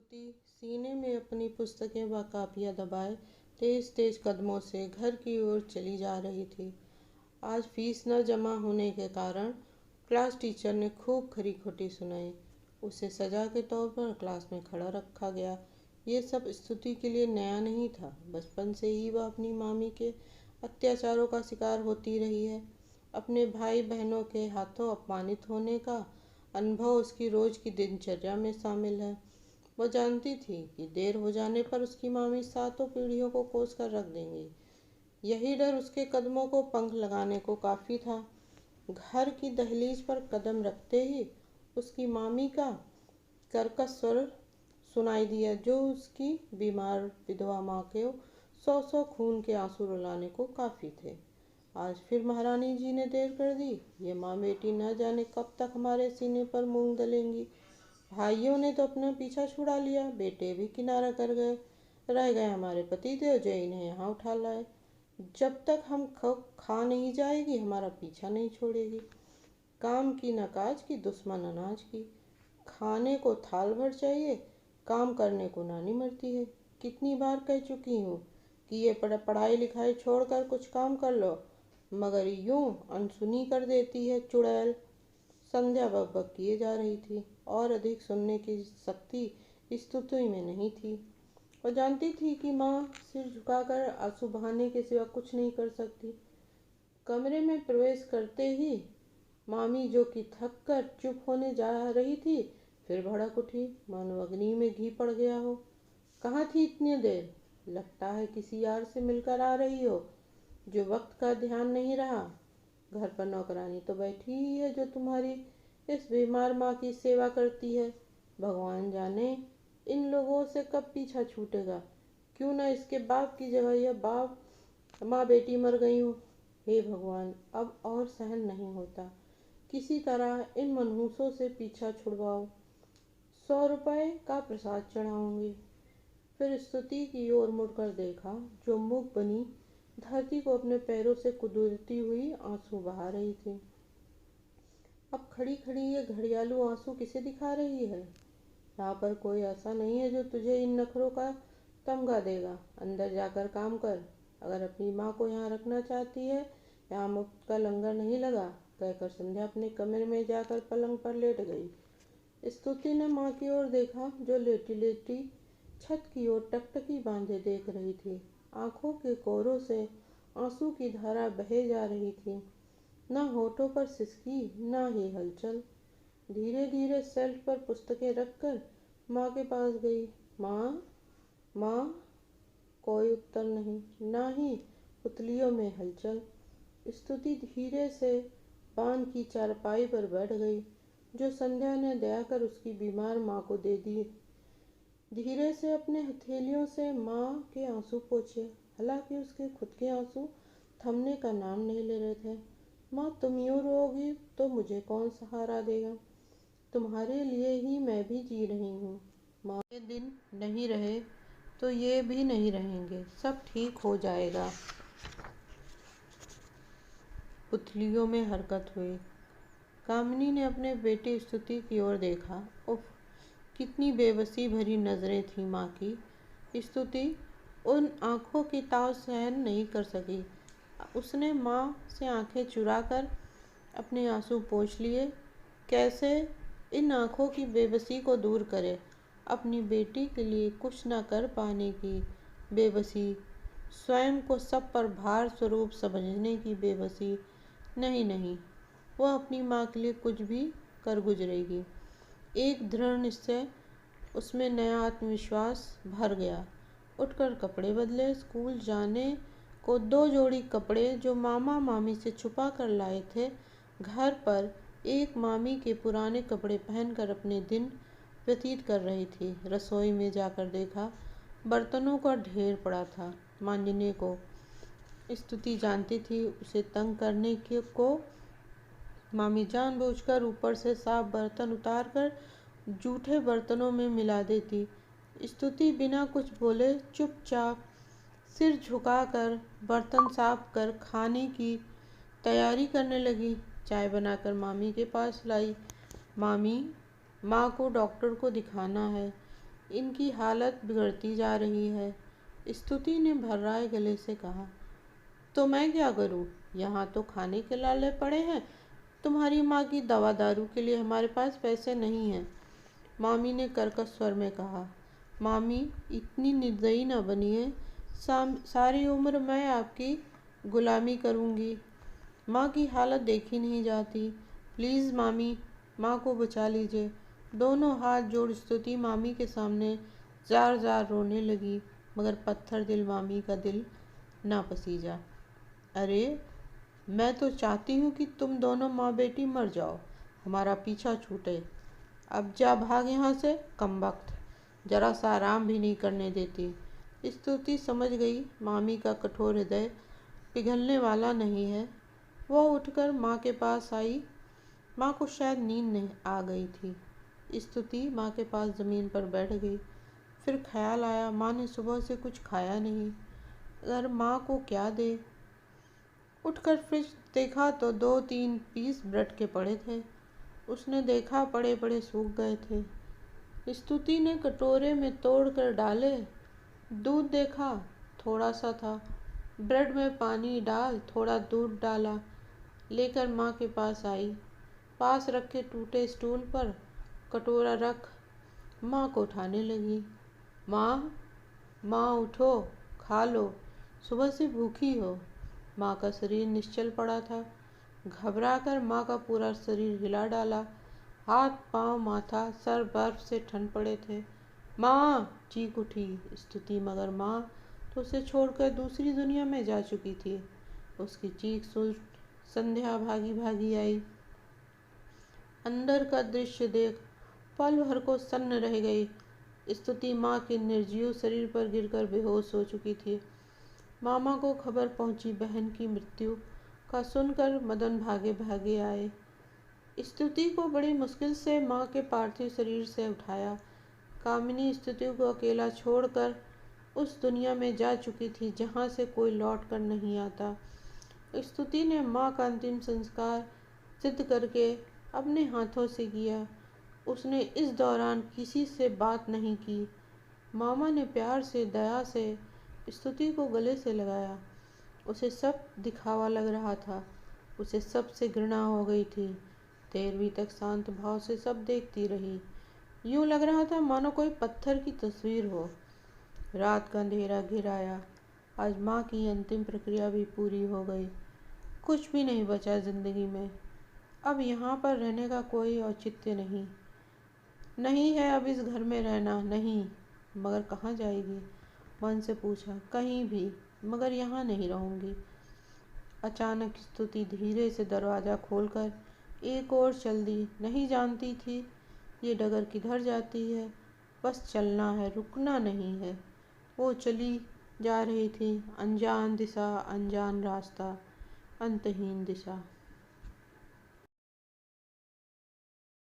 स्तुति सीने में अपनी पुस्तकें व कापियाँ दबाए तेज तेज कदमों से घर की ओर चली जा रही थी। आज फीस न जमा होने के कारण क्लास टीचर ने खूब खरी खोटी सुनाई। उसे सजा के तौर पर क्लास में खड़ा रखा गया। ये सब स्तुति के लिए नया नहीं था। बचपन से ही वह अपनी मामी के अत्याचारों का शिकार होती रही है। अपने भाई बहनों के हाथों अपमानित होने का अनुभव उसकी रोज की दिनचर्या में शामिल है। वह जानती थी कि देर हो जाने पर उसकी मामी सातों पीढ़ियों को कोस कर रख देंगी। यही डर उसके कदमों को पंख लगाने को काफ़ी था। घर की दहलीज पर कदम रखते ही उसकी मामी का कर्कश स्वर सुनाई दिया, जो उसकी बीमार विधवा माँ के सौ सौ खून के आंसू रुलाने को काफ़ी थे। आज फिर महारानी जी ने देर कर दी। ये माँ बेटी न जाने कब तक हमारे सीने पर मूंग दलेंगी। भाइयों ने तो अपना पीछा छुड़ा लिया, बेटे भी किनारा कर गए, रह गए हमारे पति देव जो इन्हें यहाँ उठा लाए। जब तक हम खा नहीं जाएगी हमारा पीछा नहीं छोड़ेगी। काम की न काज की, दुश्मन अनाज की। खाने को थाल भर चाहिए, काम करने को नानी मरती है। कितनी बार कह चुकी हूँ कि ये पढ़ाई लिखाई छोड़कर कुछ काम कर लो, मगर यूं अनसुनी कर देती है चुड़ैल। संध्या बकबक किए जा रही थी और अधिक सुनने की शक्ति स्तुति में नहीं थी। वह जानती थी कि माँ सिर झुकाकर आंसू बहाने के सिवा कुछ नहीं कर सकती। कमरे में प्रवेश करते ही मामी, जो कि थक कर चुप होने जा रही थी, फिर भड़क उठी, मानो अग्नि में घी पड़ गया हो। कहाँ थी इतनी देर? लगता है किसी यार से मिलकर आ रही हो, जो वक्त का ध्यान नहीं रहा। घर पर नौकरानी तो बैठी ही है जो तुम्हारी इस बीमार माँ की सेवा करती है। भगवान जाने इन लोगों से कब पीछा छूटेगा। क्यों न इसके बाप की जगह यह बाप माँ बेटी मर गई हो। हे भगवान, अब और सहन नहीं होता। किसी तरह इन मनहूसों से पीछा छुड़वाओ। 100 रुपये का प्रसाद चढ़ाऊंगी। फिर स्तुति की ओर मुड़कर देखा, जो मूक बनी धरती को अपने पैरों से कुचलती हुई आंसू बहा रही थी। अब खड़ी खड़ी ये घड़ियालू आंसू किसे दिखा रही है? यहाँ पर कोई ऐसा नहीं है जो तुझे इन नखरों का तमगा देगा। अंदर जाकर काम कर। अगर अपनी माँ को यहाँ रखना चाहती है, यहाँ मुफ्त का लंगर नहीं लगा, कहकर संध्या अपने कमरे में जाकर पलंग पर लेट गई। स्तुति ने माँ की ओर देखा, जो लेटी लेटी छत की ओर टकटकी बांधे देख रही थी। आंखों के कोरों से आंसू की धारा बहे जा रही थी। न होठों पर सिसकी, न ही हलचल। धीरे धीरे शेल्फ पर पुस्तकें रखकर माँ के पास गई। माँ, माँ। कोई उत्तर नहीं, न ही पुतलियों में हलचल। स्तुति धीरे से पान की चारपाई पर बैठ गई, जो संध्या ने दया कर उसकी बीमार माँ को दे दी। धीरे से अपने हथेलियों से माँ के आंसू पोंछे। हालांकि उसके खुद के आंसू थमने का नाम नहीं ले रहे थे। माँ, तुम यूँ रोओगी तो मुझे कौन सहारा देगा? तुम्हारे लिए ही मैं भी जी रही हूँ। माँ, ये दिन नहीं रहे तो ये भी नहीं रहेंगे। सब ठीक हो जाएगा। पुतलियों में हरकत हुई। कामिनी ने अपने बेटी स्तुति की ओर देखा। उफ, कितनी बेबसी भरी नजरें थी माँ की। स्तुति उन आँखों की ताव सहन नहीं कर सकी। उसने माँ से आंखें चुराकर अपने आंसू पोंछ लिए। कैसे इन आँखों की बेबसी को दूर करे? अपनी बेटी के लिए कुछ न कर पाने की बेबसी, स्वयं को सब पर भार स्वरूप समझने की बेबसी। नहीं नहीं, वह अपनी माँ के लिए कुछ भी कर गुजरेगी। एक दृढ़ निश्चय, उसमें नया आत्मविश्वास भर गया। उठकर कपड़े बदले। स्कूल जाने को 2 जोड़ी कपड़े जो मामा मामी से छुपा कर लाए थे, घर पर एक मामी के पुराने कपड़े पहनकर अपने दिन व्यतीत कर रही थी। रसोई में जाकर देखा, बर्तनों का ढेर पड़ा था मांजने को। स्तुति जानती थी उसे तंग करने को मामी जानबूझकर ऊपर से साफ बर्तन उतारकर जूठे बर्तनों में मिला देती। स्तुति बिना कुछ बोले चुपचाप सिर झुकाकर बर्तन साफ कर खाने की तैयारी करने लगी। चाय बनाकर मामी के पास लाई। मामी, माँ को डॉक्टर को दिखाना है। इनकी हालत बिगड़ती जा रही है। स्तुति ने भर्राए गले से कहा, तो मैं क्या करूं? यहाँ तो खाने के लाले पड़े हैं। तुम्हारी माँ की दवा दारू के लिए हमारे पास पैसे नहीं हैं। मामी ने कर्कश स्वर में कहा। मामी, इतनी निर्दयी न बनिए। सारी उम्र मैं आपकी गुलामी करूँगी। माँ की हालत देखी नहीं जाती। प्लीज़ मामी, माँ को बचा लीजिए। दोनों हाथ जोड़ स्तुति मामी के सामने जार जार रोने लगी, मगर पत्थर दिल मामी का दिल ना पसीजा। अरे, मैं तो चाहती हूँ कि तुम दोनों माँ बेटी मर जाओ, हमारा पीछा छूटे। अब जा भाग यहाँ से, कमबख्त, जरा सा आराम भी नहीं करने देती। स्तुति समझ गई मामी का कठोर हृदय पिघलने वाला नहीं है। वह उठकर माँ के पास आई। माँ को शायद नींद नहीं आ गई थी। स्तुति माँ के पास ज़मीन पर बैठ गई। फिर ख्याल आया, माँ ने सुबह से कुछ खाया नहीं, अगर माँ को क्या दे। उठकर फ्रिज देखा तो 2-3 पीस ब्रेड के पड़े थे। उसने देखा पड़े पड़े सूख गए थे। स्तुति ने कटोरे में तोड़ कर डाले। दूध देखा, थोड़ा सा था। ब्रेड में पानी डाल थोड़ा दूध डाला, लेकर माँ के पास आई। पास रखे टूटे स्टूल पर कटोरा रख माँ को उठाने लगी। माँ, माँ उठो, खा लो, सुबह से भूखी हो। माँ का शरीर निश्चल पड़ा था। घबराकर माँ का पूरा शरीर हिला डाला। हाथ पांव माथा सर बर्फ से ठन पड़े थे। माँ, चीख उठी स्तुति, मगर माँ तो उसे छोड़कर दूसरी दुनिया में जा चुकी थी। उसकी चीख सुन संध्या भागी भागी आई। अंदर का दृश्य देख पल भर को सन्न रह गई। स्तुति माँ के निर्जीव शरीर पर गिरकर बेहोश हो चुकी थी। मामा को खबर पहुंची बहन की मृत्यु का सुनकर मदन भागे भागे आए। स्तुति को बड़ी मुश्किल से माँ के पार्थिव शरीर से उठाया। कामिनी स्तुति को अकेला छोड़कर उस दुनिया में जा चुकी थी जहाँ से कोई लौट कर नहीं आता। स्तुति ने माँ का अंतिम संस्कार जिद करके अपने हाथों से किया। उसने इस दौरान किसी से बात नहीं की। मामा ने प्यार से दया से स्तुति को गले से लगाया। उसे सब दिखावा लग रहा था। उसे सबसे घृणा हो गई थी। 13वीं तक शांत भाव से सब देखती रही। यूं लग रहा था मानो कोई पत्थर की तस्वीर हो। रात का अंधेरा घिर आया। आज माँ की अंतिम प्रक्रिया भी पूरी हो गई। कुछ भी नहीं बचा जिंदगी में। अब यहाँ पर रहने का कोई औचित्य नहीं है। अब इस घर में रहना नहीं। मगर कहाँ जाएगी? मन से पूछा। कहीं भी, मगर यहाँ नहीं रहूँगी। अचानक स्तुति धीरे से दरवाज़ा खोलकर एक ओर चल दी। नहीं जानती थी ये डगर किधर जाती है। बस चलना है, रुकना नहीं है। वो चली जा रही थी, अनजान दिशा, अनजान रास्ता, अंतहीन दिशा।